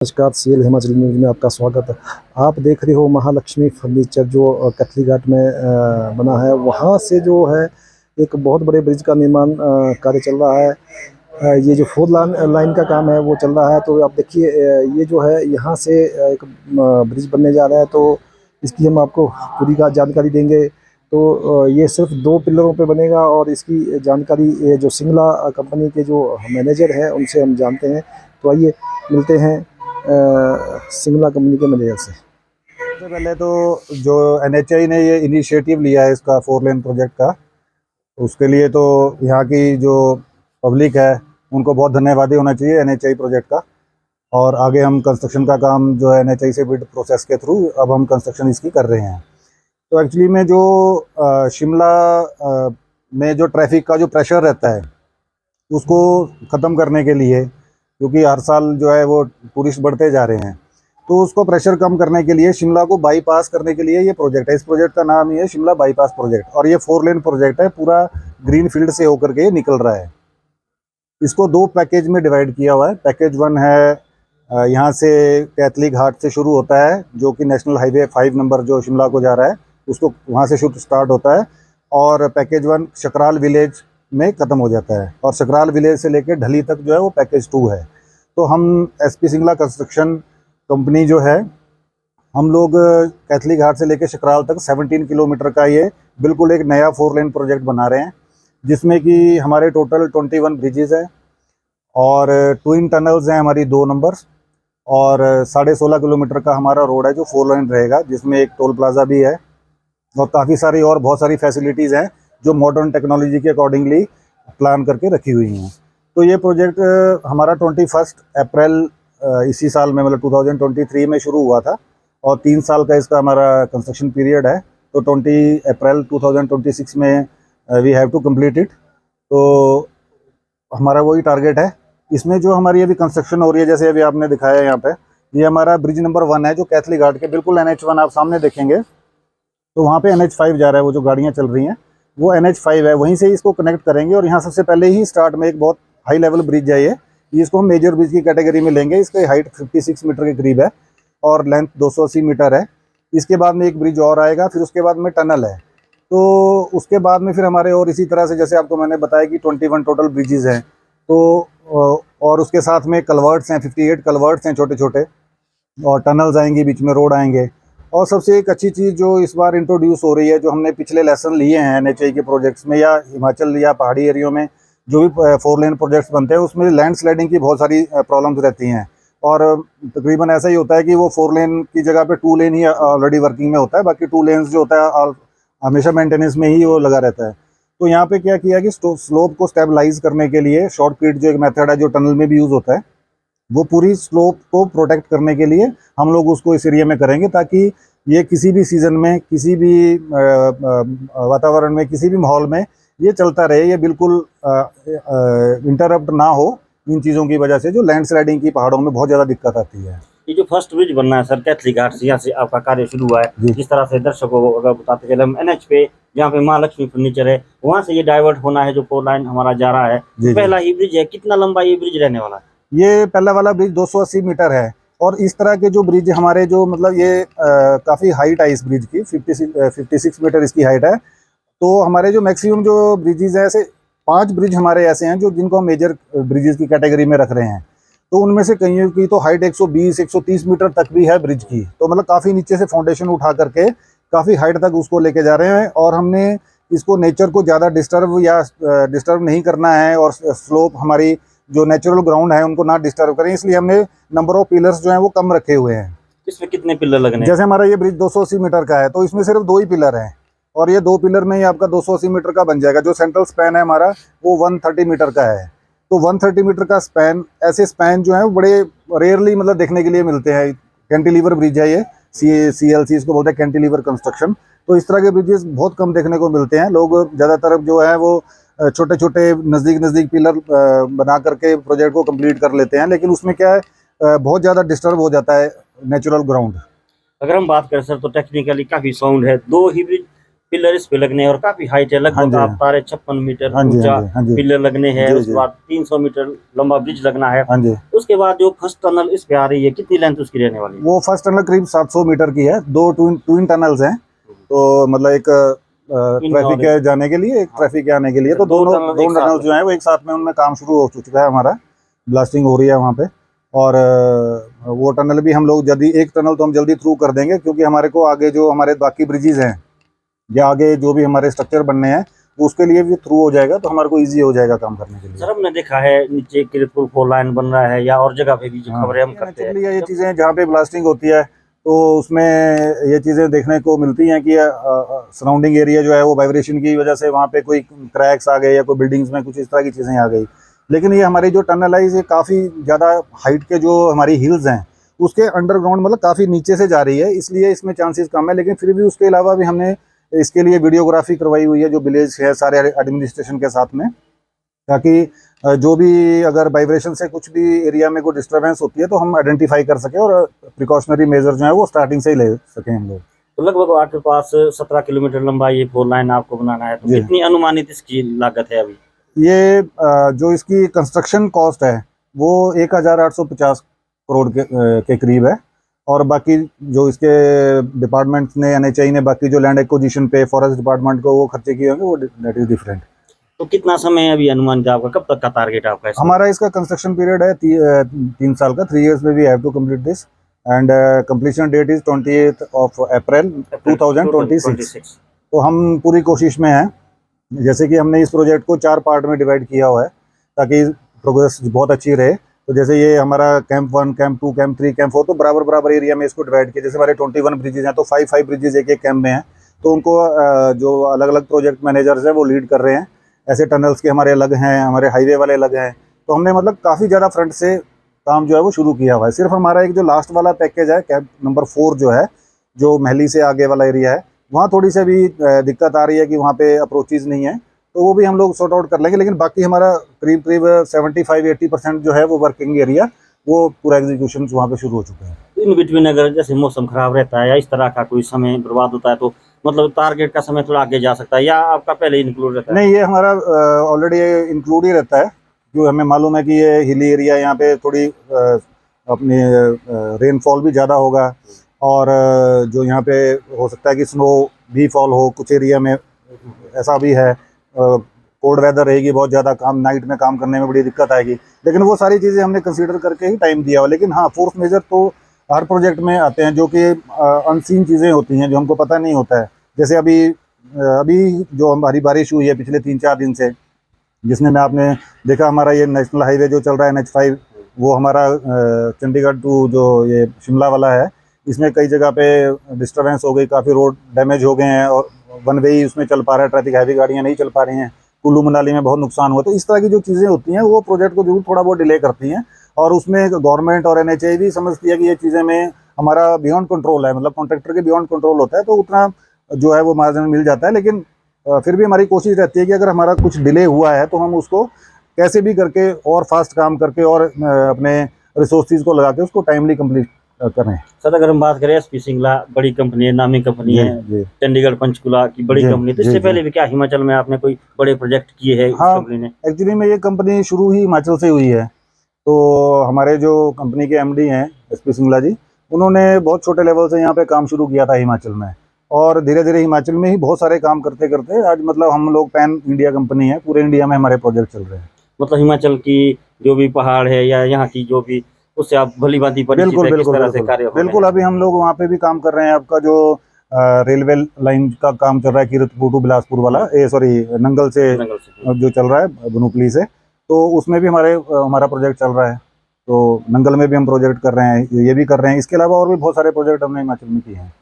नमस्कार, CL Himachal news में आपका स्वागत है। आप देख रहे हो महालक्ष्मी फर्नीचर जो कथली घाट में बना है। वहाँ से जो है एक बहुत बड़े ब्रिज का निर्माण कार्य चल रहा है। ये जो फोर लाइन का काम है वो चल रहा है। तो आप देखिए, ये जो है यहाँ से एक ब्रिज बनने जा रहा है। तो इसकी हम आपको पूरी का जानकारी देंगे। तो ये सिर्फ 2 पिलरों पे बनेगा और इसकी जानकारी ये जो सिंगला कंपनी के जो मैनेजर हैं उनसे हम जानते हैं। तो आइए मिलते हैं सिंगला कंपनी के मैनेजर से। सबसे पहले तो जो एनएचआई ने ये इनिशिएटिव लिया है इसका 4 लेन प्रोजेक्ट का, उसके लिए तो यहाँ की जो पब्लिक है उनको बहुत धन्यवादी होना चाहिए एनएचआई प्रोजेक्ट का। और आगे हम कंस्ट्रक्शन का काम जो है एनएचआई से बिड प्रोसेस के थ्रू अब हम कंस्ट्रक्शन इसकी कर रहे हैं। तो एक्चुअली में जो शिमला में जो ट्रैफिक का जो प्रेशर रहता है उसको ख़त्म करने के लिए, क्योंकि हर साल जो है वो टूरिस्ट बढ़ते जा रहे हैं, तो उसको प्रेशर कम करने के लिए शिमला को बाईपास करने के लिए ये प्रोजेक्ट है। इस प्रोजेक्ट का नाम ही है शिमला बाईपास प्रोजेक्ट और ये 4 लेन प्रोजेक्ट है। पूरा ग्रीन फील्ड से होकर के निकल रहा है। इसको 2 पैकेज में डिवाइड किया हुआ है। पैकेज 1 है यहाँ से कैथली घाट से शुरू होता है, जो कि नेशनल हाईवे 5 नंबर जो शिमला को जा रहा है उसको वहाँ से स्टार्ट होता है। और पैकेज 1 शकराल विलेज में ख़त्म हो जाता है और शकराल विलेज से लेकर ढली तक जो है वो पैकेज 2 है। तो हम एसपी सिंगला कंस्ट्रक्शन कंपनी जो है, हम लोग कैथली घाट से लेकर शकराल तक 17 किलोमीटर का ये बिल्कुल एक नया 4 लेन प्रोजेक्ट बना रहे हैं, जिसमें कि हमारे टोटल 21 ब्रिजेज़ हैं और ट्विन टनल्स हैं हमारी 2 नंबर्स, और 16.5 किलोमीटर का हमारा रोड है जो 4 लेन रहेगा, जिसमें एक टोल प्लाजा भी है और काफ़ी सारी और बहुत सारी फैसिलिटीज़ हैं जो मॉडर्न टेक्नोलॉजी के अकॉर्डिंगली प्लान करके रखी हुई हैं। तो ये प्रोजेक्ट हमारा 21 अप्रैल इसी साल में, मतलब 2023 में शुरू हुआ था और 3 साल का इसका हमारा कंस्ट्रक्शन पीरियड है। तो 20 अप्रैल 2026 में we have to complete it. तो हमारा वही टारगेट है। इसमें जो हमारी अभी कंस्ट्रक्शन हो रही है, जैसे अभी आपने दिखाया यहाँ पे, ये हमारा ब्रिज नंबर 1 है जो कैथली घाट के बिल्कुल NH1 आप सामने देखेंगे तो वहाँ पे NH5 जा रहा है। वो जो गाड़ियाँ चल रही हैं वो NH5 है, वहीं से इसको कनेक्ट करेंगे। और यहाँ सबसे पहले ही स्टार्ट में एक बहुत हाई लेवल ब्रिज है ये, इसको हम मेजर ब्रिज की कैटेगरी में लेंगे। इसकी हाइट 56 मीटर के करीब है और लेंथ 280 मीटर है। इसके बाद में एक ब्रिज और आएगा, फिर उसके बाद में टनल है। तो उसके बाद में फिर हमारे और इसी तरह से, जैसे आपको मैंने बताया कि 21 टोटल ब्रिजेज़ हैं, तो और उसके साथ में कलवर्ट्स हैं, 58 कलवर्ट्स हैं छोटे छोटे, और टनल्स आएंगी, बीच में रोड आएंगे। और सबसे एक अच्छी चीज़ जो इस बार इंट्रोड्यूस हो रही है, जो हमने पिछले लेसन लिए हैं एनएचआई के प्रोजेक्ट्स में या हिमाचल या पहाड़ी एरियो में जो भी 4 लेन प्रोजेक्ट्स बनते हैं, उसमें लैंडस्लाइडिंग की बहुत सारी प्रॉब्लम्स रहती हैं। और तकरीबन ऐसा ही होता है कि वो 4 लेन की जगह पे 2 लेन ही ऑलरेडी वर्किंग में होता है, बाकी 2 लेन्स जो होता है हमेशा मेंटेनेंस में ही वो लगा रहता है। तो यहाँ पे क्या किया कि स्लोप को स्टेबलाइज करने के लिए शॉर्टकट जो एक मेथड है जो टनल में भी यूज़ होता है, वो पूरी स्लोप को प्रोटेक्ट करने के लिए हम लोग उसको इस एरिया में करेंगे, ताकि ये किसी भी सीज़न में, किसी भी वातावरण में, किसी भी माहौल में ये चलता रहे, ये बिल्कुल इंटरप्ट ना हो इन चीज़ों की वजह से, जो लैंडस्लाइडिंग की पहाड़ों में बहुत ज़्यादा दिक्कत आती है। ये जो फर्स्ट ब्रिज बनना है सर कैथली घाट से, यहाँ से आपका कार्य शुरू हुआ है। जिस तरह से दर्शकों को अगर बताते चले, हम NH पे जहाँ पे महालक्ष्मी फर्नीचर है वहाँ से ये डाइवर्ट होना है, जो 4 लाइन हमारा जा रहा है। पहला ही ब्रिज है, कितना लंबा ये ब्रिज रहने वाला है? ये पहला वाला ब्रिज 280 मीटर है। और इस तरह के जो ब्रिज हमारे, जो मतलब ये काफ़ी हाइट है इस ब्रिज की, 56 मीटर इसकी हाइट है। तो हमारे जो मैक्सिमम जो ब्रिजेज़ हैं, ऐसे 5 ब्रिज हमारे ऐसे हैं जो जिनको हम मेजर ब्रिजेज़ की कैटेगरी में रख रहे हैं। तो उनमें से कईयों की तो हाइट 120-130 मीटर तक भी है ब्रिज की। तो मतलब काफ़ी नीचे से फाउंडेशन उठा करके काफ़ी हाइट तक उसको लेके जा रहे हैं। और हमने इसको नेचर को ज़्यादा डिस्टर्ब नहीं करना है, और स्लोप हमारी जो नेचुरल ग्राउंड है उनको ना डिस्टर्ब करें, इसलिए हमने नंबर ऑफ पिलर्स जो हैं वो कम रखे हुए हैं। इसमें कितने पिलर लगने हैं? जैसे हमारा ये ब्रिज 280 मीटर का है तो इसमें सिर्फ 2 ही पिलर हैं, और ये 2 पिलर में ही आपका 280 मीटर का बन जाएगा। जो सेंट्रल स्पैन है हमारा वो 130 मीटर का है। तो 130 मीटर का स्पैन, ऐसे स्पैन जो है वो बड़े रेयरली मतलब देखने के लिए मिलते हैं। कैंटिलीवर ब्रिज है ये, CLC इसको बोलते हैं, कैंटिलीवर कंस्ट्रक्शन। तो इस तरह के ब्रिजेस बहुत कम देखने को मिलते हैं। लोग ज़्यादातर जो है वो छोटे छोटे नज़दीक पिलर बना करके प्रोजेक्ट को कंप्लीट कर लेते हैं, लेकिन उसमें क्या है, बहुत ज़्यादा डिस्टर्ब हो जाता है नेचुरल ग्राउंड। अगर हम बात करें सर, तो टेक्निकली काफ़ी साउंड है। 2 ही ब्रिज पिलर इस पे लगने हैं और काफी हाइट है, हाँ लगभग जी। आप 56 मीटर हाँ जी, ऊंचा हाँ जी, हाँ जी। पिलर लगने हैं। जी, उसके जी। बाद 300 मीटर लंबा ब्रिज लगना है। हाँ जी। उसके बाद जो फर्स्ट टनल इस पे आ रही है, कितनी लेंथ उसकी रहने वाली है? वो फर्स्ट टनल करीब 700 मीटर की है। दो ट्विन टनल्स हैं, तो मतलब एक ट्रैफिक के जाने के लिए, एक ट्रैफिक के आने के लिए। तो दो दोनों टनल एक दोनों साथ टनल्स जो हैं वो एक साथ में, उनमें काम शुरू हो चुका है हमारा, ब्लास्टिंग हो रही है वहाँ पे। और वो टनल भी हम लोग जल्दी, एक टनल तो हम जल्दी थ्रू कर देंगे, क्योंकि हमारे को आगे जो हमारे बाकी ब्रिजेज हैं या आगे जो भी हमारे स्ट्रक्चर बनने हैं, उसके लिए भी थ्रू हो जाएगा, तो हमारे को ईजी हो जाएगा काम करने के लिए। सर हमने देखा है नीचे किरतपुर फोर लाइन बन रहा है या और जगह पे भी जो हाँ, खबरें हम करते हैं, नेचुरली ये चीज़ें जहाँ पे ब्लास्टिंग होती है तो उसमें ये चीज़ें देखने को मिलती हैं कि सराउंडिंग एरिया जो है वो वाइब्रेशन की वजह से वहाँ पे कोई क्रैक्स आ गए या कोई बिल्डिंग्स में कुछ इस तरह की चीज़ें आ गई। लेकिन ये हमारी जो टनल है, ये काफ़ी ज़्यादा हाइट के जो हमारी हिल्स हैं उसके अंडरग्राउंड, मतलब काफ़ी नीचे से जा रही है, इसलिए इसमें चांसेस कम है। लेकिन फिर भी उसके अलावा भी हमने इसके लिए वीडियोग्राफी करवाई हुई है जो विलेज है सारे एडमिनिस्ट्रेशन के साथ में, ताकि जो भी अगर वाइब्रेशन से कुछ भी एरिया में कोई डिस्टरबेंस होती है तो हम आइडेंटिफाई कर सकें और प्रिकॉशनरी मेजर जो है वो स्टार्टिंग से ही ले सकें हम लोग। तो लगभग आपके पास 17 किलोमीटर लंबा ये फोर लाइन आपको बनाना है, तो जी। कितनी अनुमानित इसकी लागत है अभी? ये जो इसकी कंस्ट्रक्शन कॉस्ट है वो 1850 करोड़ के करीब है। और बाकी जो इसके डिपार्टमेंट्स ने, एनएचआई ने बाकी जो लैंड एक्विजिशन पे फॉरेस्ट डिपार्टमेंट को वो खर्चे किए होंगे, वो दैट इज डिफरेंट। तो कितना समय अभी अनुमानित है आपका, कब तक का टारगेट है आपका इसमें? हमारा इसका कंस्ट्रक्शन पीरियड है 3 साल का, 3 years में we have to complete this, and completion date is 28 April 2026। तो हम पूरी कोशिश में हैं, जैसे कि हमने इस प्रोजेक्ट को 4 पार्ट में डिवाइड किया हुआ है ताकि प्रोग्रेस बहुत अच्छी रहे। तो जैसे ये हमारा कैंप 1, कैंप 2, कैंप 3, कैंप 4, तो बराबर बराबर एरिया में इसको डिवाइड किया। जैसे हमारे 21 ब्रिजेज हैं तो 5 ब्रिजेज एक एक कैंप में हैं, तो उनको जो अलग अलग प्रोजेक्ट मैनेजर्स हैं वो लीड कर रहे हैं। ऐसे टनल्स के हमारे अलग हैं, हमारे हाईवे वाले अलग हैं। तो हमने मतलब काफ़ी ज़्यादा फ्रंट से काम जो है वो शुरू किया हुआ है। सिर्फ हमारा एक जो लास्ट वाला पैकेज है, कैंप नंबर 4 जो है, जो महली से आगे वाला एरिया है, वहाँ थोड़ी सी अभी दिक्कत आ रही है कि वहाँ पे अप्रोचेज नहीं है, तो वो भी हम लोग सॉर्ट आउट कर लेंगे। लेकिन बाकी हमारा करीब करीब 75-80% जो है वो वर्किंग एरिया, वो पूरा एग्जीक्यूशन वहाँ पे शुरू हो चुका है। इन बिटवीन अगर जैसे मौसम खराब रहता है या इस तरह का कोई समय बर्बाद होता है, तो मतलब टारगेट का समय थोड़ा आगे जा सकता है या आपका पहले ही इंक्लूड रहता है? नहीं, ये हमारा ऑलरेडी इंक्लूड ही रहता है, क्योंकि हमें मालूम है कि ये हिली एरिया, यहाँ पे थोड़ी अपनी रेनफॉल भी ज़्यादा होगा, और जो यहाँ पे हो सकता है कि स्नो भी फॉल हो कुछ एरिया में, ऐसा भी है। कोल्ड वेदर रहेगी, बहुत ज़्यादा काम, नाइट में काम करने में बड़ी दिक्कत आएगी। लेकिन वो सारी चीज़ें हमने कंसीडर करके ही टाइम दिया हुआ। लेकिन हाँ, फोर्स मेजर तो हर प्रोजेक्ट में आते हैं, जो कि अनसीन चीज़ें होती हैं, जो हमको पता नहीं होता है। जैसे अभी जो हमारी बारिश हुई है पिछले 3-4 दिन से, जिसमें में आपने देखा हमारा ये नेशनल हाईवे जो चल रहा है NH5, वो हमारा चंडीगढ़ टू जो ये शिमला वाला है, इसमें कई जगह पे डिस्टर्बेंस हो गई, काफ़ी रोड डैमेज हो गए हैं और वन वे ही उसमें चल पा रहा है, ट्रैफिक हैवी गाड़ियाँ नहीं चल पा रही हैं। कुल्लू मनाली में बहुत नुकसान हुआ। तो इस तरह की जो चीज़ें होती हैं वो प्रोजेक्ट को जरूर थोड़ा बहुत डिले करती हैं, और उसमें गवर्नमेंट और NHAI भी समझती है कि ये चीज़ें में हमारा बियॉन्ड कंट्रोल है, मतलब कॉन्ट्रैक्टर के बियॉन्ड कंट्रोल होता है, तो उतना जो है वो मार्जिन मिल जाता है। लेकिन फिर भी हमारी कोशिश रहती है कि अगर हमारा कुछ डिले हुआ है तो हम उसको कैसे भी करके और फास्ट काम करके और अपने रिसोर्सेज को लगा के उसको टाइमली कंप्लीट करें। सर अगर हम बात करें एसपी सिंगला बड़ी कंपनी है, नामी कंपनी जी, है, जी। चंडीगढ़ पंचकुला की बड़ी जी, कंपनी, तो जी, इससे जी। पहले भी क्या हिमाचल में आपने कोई बड़े प्रोजेक्ट किए हैं इस हाँ, कंपनी ने? एक्चुअली में ये कंपनी शुरू ही हिमाचल से हुई है। तो हमारे जो कंपनी के MD हैं SP सिंगला जी, उन्होंने बहुत छोटे लेवल से यहाँ पे काम शुरू किया था हिमाचल में, और धीरे धीरे हिमाचल में ही बहुत सारे काम करते करते आज मतलब हम लोग पैन इंडिया कंपनी है, पूरे इंडिया में हमारे प्रोजेक्ट चल रहे हैं। मतलब हिमाचल की जो भी पहाड़ है या यहाँ की जो भी, उससे आप भली भांति परिचित बिल्कुल है, किस बिल्कुल तरह से बिल्कुल कार्य हो रहे बिल्कुल। हैं? अभी हम लोग वहाँ पे भी काम कर रहे हैं। आपका जो रेलवे लाइन का काम चल रहा है कीरतपुर टू बिलासपुर वाला, सॉरी नंगल से जंगल से। जो चल रहा है बनूपली से, तो उसमें भी हमारा प्रोजेक्ट चल रहा है। तो नंगल में भी हम प्रोजेक्ट कर रहे हैं, ये भी कर रहे हैं। इसके अलावा और भी बहुत सारे प्रोजेक्ट हमने हिमाचल में किए हैं।